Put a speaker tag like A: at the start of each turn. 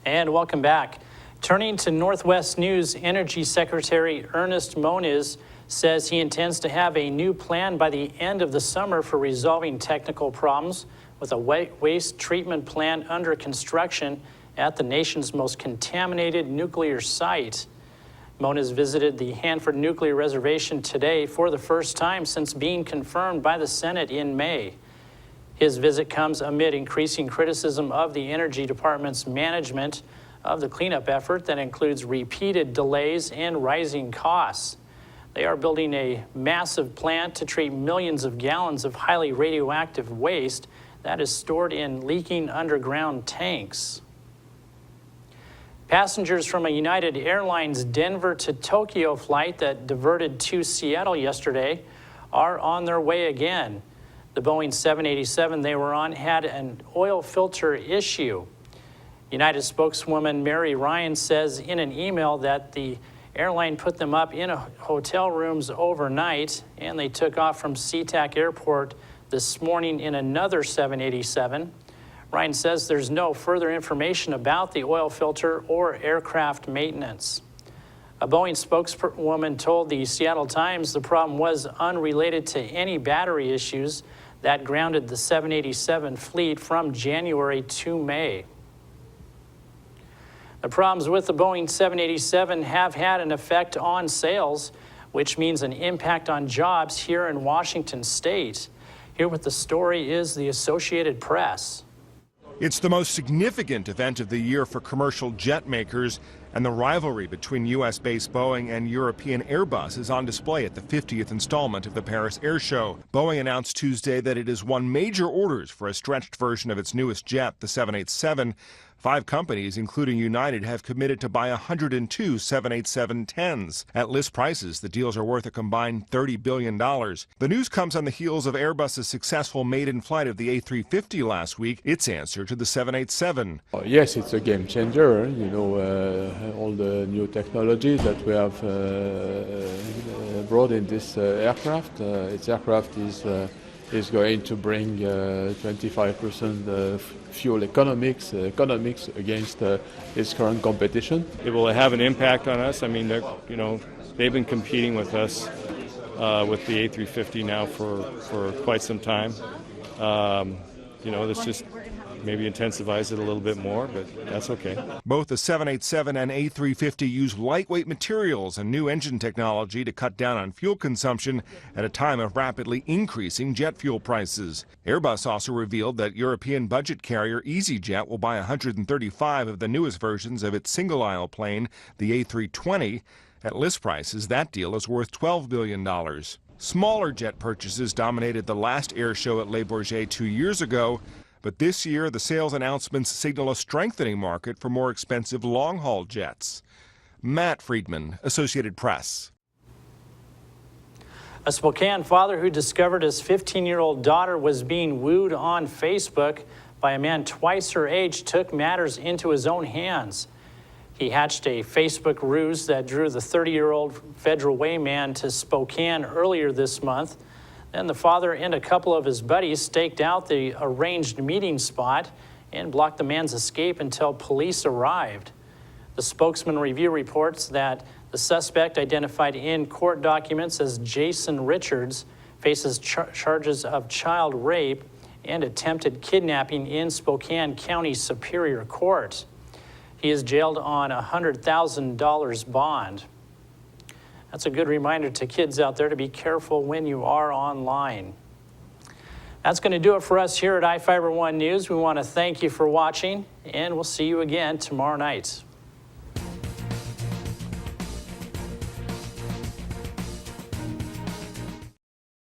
A: And welcome back. Turning to Northwest News, Energy Secretary Ernest Moniz says he intends to have a new plan by the end of the summer for resolving technical problems with a waste treatment plant under construction at the nation's most contaminated nuclear site. Moniz visited the Hanford nuclear reservation today for the first time since being confirmed by the Senate in May. His visit comes amid increasing criticism of the Energy Department's management of the cleanup effort that includes repeated delays and rising costs. They are building a massive plant to treat millions of gallons of highly radioactive waste that is stored in leaking underground tanks. Passengers from a United Airlines Denver to Tokyo flight that diverted to Seattle yesterday are on their way again. The Boeing 787 they were on had an oil filter issue. United spokeswoman Mary Ryan says in an email that the airline put them up in hotel rooms overnight, and they took off from SeaTac Airport this morning in another 787. Ryan says there's no further information about the oil filter or aircraft maintenance. A Boeing spokeswoman told the Seattle Times the problem was unrelated to any battery issues that grounded the 787 fleet from January to May. The problems with the Boeing 787 have had an effect on sales, which means an impact on jobs here in Washington state. Here with the story is the Associated Press.
B: It's the most significant event of the year for commercial jet makers, and the rivalry between U.S.-based Boeing and European Airbus is on display at the 50th installment of the Paris Air Show. Boeing announced Tuesday that it has won major orders for a stretched version of its newest jet, the 787. 5 companies, including United, have committed to buy 102 787-10s. At list prices, the deals are worth a combined $30 billion. The news comes on the heels of Airbus's successful maiden flight of the A350 last week, its answer to the 787.
C: Yes, it's a game changer. All the new technology that we have brought in this aircraft. Its aircraft is going to bring 25% fuel economics against its current competition.
D: It will have an impact on us. I mean, they've been competing with us with the A350 now for quite some time. This just maybe intensifies it a little bit more, but that's okay.
B: Both the 787 and A350 use lightweight materials and new engine technology to cut down on fuel consumption at a time of rapidly increasing jet fuel prices. Airbus also revealed that European budget carrier EasyJet will buy 135 of the newest versions of its single-aisle plane, the A320. At list prices, that deal is worth $12 billion. Smaller jet purchases dominated the last air show at Le Bourget 2 years ago. But this year, the sales announcements signal a strengthening market for more expensive long-haul jets. Matt Friedman, Associated Press.
A: A Spokane father who discovered his 15-year-old daughter was being wooed on Facebook by a man twice her age took matters into his own hands. He hatched a Facebook ruse that drew the 30-year-old Federal Way man to Spokane earlier this month. Then the father and a couple of his buddies staked out the arranged meeting spot and blocked the man's escape until police arrived. The Spokesman Review reports that the suspect, identified in court documents as Jason Richards, faces charges of child rape and attempted kidnapping in Spokane County Superior Court. He is jailed on a $100,000 bond. That's a good reminder to kids out there to be careful when you are online. That's going to do it for us here at iFIBER 1 News. We want to thank you for watching, and we'll see you again tomorrow night.